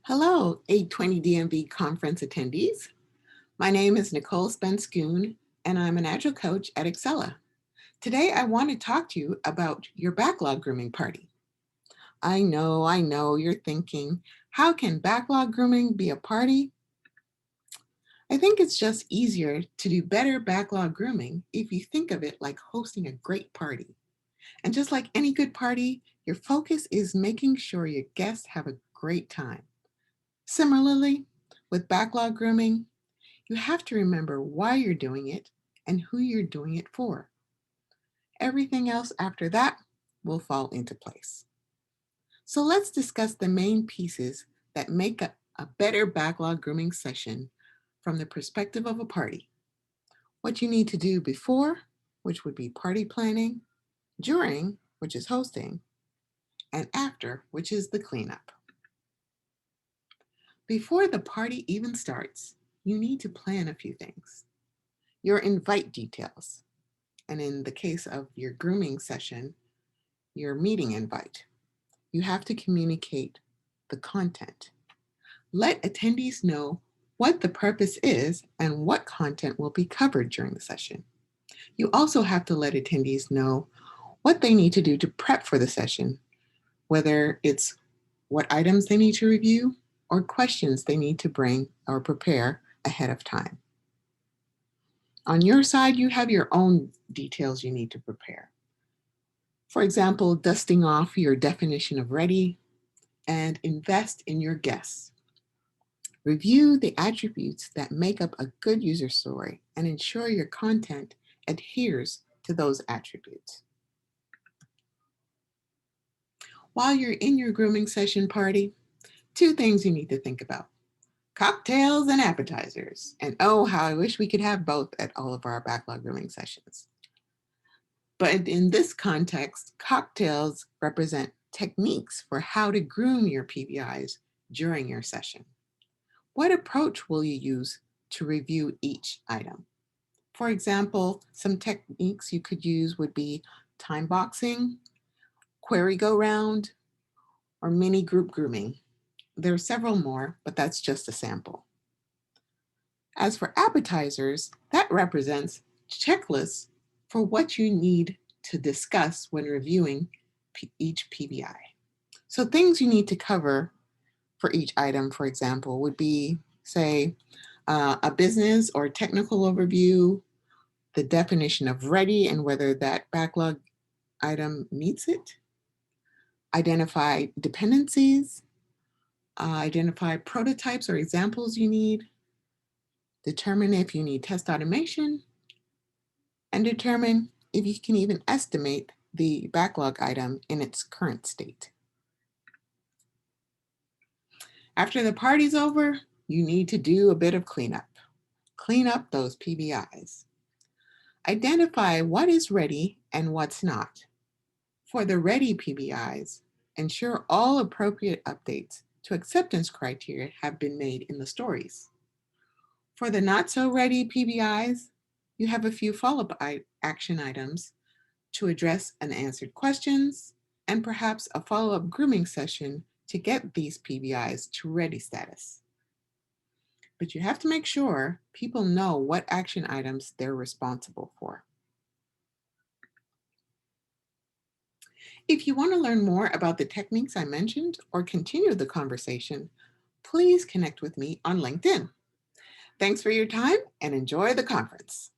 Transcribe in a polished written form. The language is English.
Hello, 820 DMV conference attendees. My name is Nicole Spence-Goon, and I'm an Agile coach at Excella. Today, I want to talk to you about your backlog grooming party. I know, you're thinking, how can backlog grooming be a party? I think it's just easier to do better backlog grooming if you think of it like hosting a great party. And just like any good party, your focus is making sure your guests have a great time. Similarly, with backlog grooming, you have to remember why you're doing it and who you're doing it for. Everything else after that will fall into place. So let's discuss the main pieces that make a better backlog grooming session from the perspective of a party. What you need to do before, which would be party planning, during, which is hosting, and after, which is the cleanup. Before the party even starts, you need to plan a few things. Your invite details, and in the case of your grooming session, your meeting invite. You have to communicate the content. Let attendees know what the purpose is and what content will be covered during the session. You also have to let attendees know what they need to do to prep for the session, whether it's what items they need to review or questions they need to bring or prepare ahead of time. On your side, you have your own details you need to prepare. For example, dusting off your definition of ready and invest in your guests. Review the attributes that make up a good user story and ensure your content adheres to those attributes. While you're in your grooming session party, two things you need to think about: cocktails and appetizers. And oh, how I wish we could have both at all of our backlog grooming sessions. But in this context, cocktails represent techniques for how to groom your PBIs during your session. What approach will you use to review each item? For example, some techniques you could use would be time boxing, query go round, or mini group grooming. There are several more, but that's just a sample. As for appetizers, that represents checklists for what you need to discuss when reviewing each PBI. So things you need to cover for each item, for example, would be, say, a business or technical overview, the definition of ready and whether that backlog item meets it, identify dependencies, identify prototypes or examples you need, determine if you need test automation, and determine if you can even estimate the backlog item in its current state. After the party's over, you need to do a bit of cleanup. Clean up those PBIs. Identify what is ready and what's not. For the ready PBIs, ensure all appropriate updates to acceptance criteria have been made in the stories. For the not so ready PBIs, you have a few follow-up action items to address unanswered questions and perhaps a follow-up grooming session to get these PBIs to ready status. But you have to make sure people know what action items they're responsible for. If you want to learn more about the techniques I mentioned or continue the conversation, please connect with me on LinkedIn. Thanks for your time and enjoy the conference.